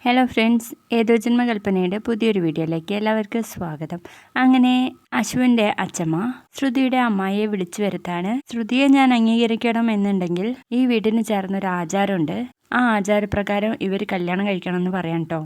Hello friends, ഏതോ ജന്മകൽപ്പനയുടെ പുതിയൊരു വീഡിയോയിലേക്ക് എല്ലാവർക്കും സ്വാഗതം. അങ്ങനെ അശ്വിൻ്റെ അച്ഛമ്മ ശ്രുതിയുടെ അമ്മായിയെ വിളിച്ചു വരുത്താണ്. ശ്രുതിയെ ഞാൻ അംഗീകരിക്കണം എന്നുണ്ടെങ്കിൽ ഈ വീടിന് ചേർന്നൊരു ആചാരമുണ്ട്, ആ ആചാരപ്രകാരം ഇവർ കല്യാണം കഴിക്കണം എന്ന് പറയാം കേട്ടോ.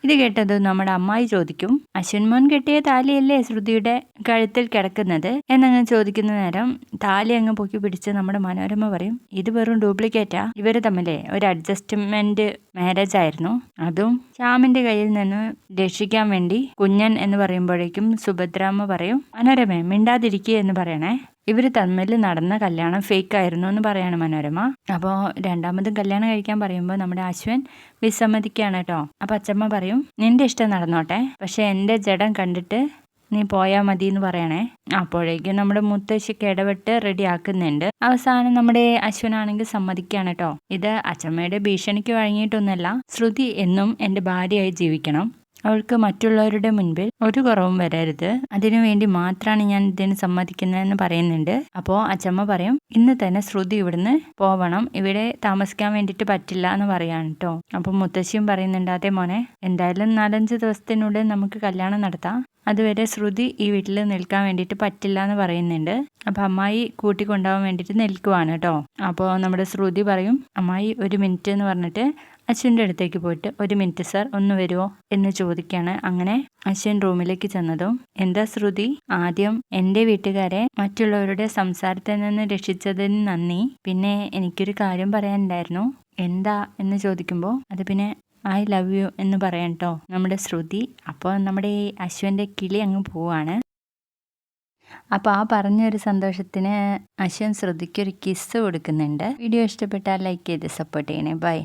ഇത് കേട്ടത് നമ്മുടെ അമ്മായി ചോദിക്കും, അശ്വിൻ മോൻ കെട്ടിയ താലിയല്ലേ ശ്രുതിയുടെ കഴുത്തിൽ കിടക്കുന്നത് എന്നങ്ങ് ചോദിക്കുന്ന നേരം താലി അങ്ങ് പൊക്കി പിടിച്ച് നമ്മുടെ മനോരമ പറയും, ഇത് വെറും ഡ്യൂപ്ലിക്കേറ്റാ, ഇവര് തമ്മിലെ ഒരു അഡ്ജസ്റ്റ്മെന്റ് മാരേജ് ആയിരുന്നു, അതും ശ്യാമിന്റെ കയ്യിൽ നിന്ന് രക്ഷിക്കാൻ വേണ്ടി. കുഞ്ഞൻ എന്ന് പറയുമ്പോഴേക്കും സുഭദ്രാമ്മ പറയും, മനോരമ മിണ്ടാതിരിക്കുക എന്ന് പറയണേ, ഇവർ തമ്മിൽ നടന്ന കല്യാണം ഫേക്ക് ആയിരുന്നു എന്ന് പറയാണ് മനോരമ. അപ്പോൾ രണ്ടാമതും കല്യാണം കഴിക്കാൻ പറയുമ്പോൾ നമ്മുടെ അശ്വിൻ വിസമ്മതിക്കുകയാണ് കേട്ടോ. അപ്പം അച്ചമ്മ പറയും, നിന്റെ ഇഷ്ടം നടന്നോട്ടെ, പക്ഷെ എൻ്റെ ജഡം കണ്ടിട്ട് നീ പോയാൽ മതി എന്ന് പറയണേ. അപ്പോഴേക്കും നമ്മുടെ മുത്തശ്ശിക്ക് ഇടപെട്ട് റെഡി ആക്കുന്നുണ്ട്. അവസാനം നമ്മുടെ അശ്വിനാണെങ്കിൽ സമ്മതിക്കുകയാണ് കേട്ടോ. ഇത് അച്ചമ്മയുടെ ഭീഷണിക്ക് വഴങ്ങിയിട്ടൊന്നുമല്ല, ശ്രുതി എന്നും എൻ്റെ ഭാര്യയായി ജീവിക്കണം, അവൾക്ക് മറ്റുള്ളവരുടെ മുൻപിൽ ഒരു കുറവും വരരുത്, അതിനുവേണ്ടി മാത്രമാണ് ഞാൻ ഇതിന് സമ്മതിക്കുന്നതെന്ന് പറയുന്നുണ്ട്. അപ്പോൾ അച്ചമ്മ പറയും, ഇന്ന് തന്നെ ശ്രുതി ഇവിടുന്ന് പോവണം, ഇവിടെ താമസിക്കാൻ വേണ്ടിയിട്ട് പറ്റില്ല എന്ന് പറയാണ് കേട്ടോ. അപ്പോൾ മുത്തശ്ശിയും പറയുന്നുണ്ട്, അതെ മോനെ, എന്തായാലും 4-5 ദിവസത്തിനുള്ളിൽ നമുക്ക് കല്യാണം നടത്താം, അതുവരെ ശ്രുതി ഈ വീട്ടിൽ നിൽക്കാൻ വേണ്ടിയിട്ട് പറ്റില്ല എന്ന് പറയുന്നുണ്ട്. അപ്പം അമ്മായി കൂട്ടിക്കൊണ്ടുപോകാൻ വേണ്ടിയിട്ട് നിൽക്കുവാണ് കേട്ടോ. അപ്പോൾ നമ്മുടെ ശ്രുതി പറയും, അമ്മായി 1 മിനിറ്റ് എന്ന് പറഞ്ഞിട്ട് അശ്വിൻ്റെ അടുത്തേക്ക് പോയിട്ട്, 1 മിനിറ്റ് സർ, ഒന്ന് വരുമോ എന്ന് ചോദിക്കുകയാണ്. അങ്ങനെ അശ്വിൻ റൂമിലേക്ക് ചെന്നതും, എന്താ ശ്രുതി, ആദ്യം എൻ്റെ വീട്ടുകാരെ മറ്റുള്ളവരുടെ സംസാരത്തിൽ നിന്ന് രക്ഷിച്ചതിന് നന്ദി, പിന്നെ എനിക്കൊരു കാര്യം പറയാനുണ്ടായിരുന്നു. എന്താ എന്ന് ചോദിക്കുമ്പോൾ, അത് പിന്നെ ഐ ലവ് യു എന്ന് പറയാം കേട്ടോ നമ്മുടെ ശ്രുതി. അപ്പോൾ നമ്മുടെ ഈ അശ്വിൻ്റെ കിളി അങ്ങ് പോവാണ്. അപ്പോൾ ആ പറഞ്ഞൊരു സന്തോഷത്തിന് അശ്വിൻ ശ്രുതിക്കൊരു കിസ് കൊടുക്കുന്നുണ്ട്. വീഡിയോ ഇഷ്ടപ്പെട്ടാൽ ലൈക്ക് ചെയ്ത് സപ്പോർട്ട് ചെയ്യണേ. ബൈ.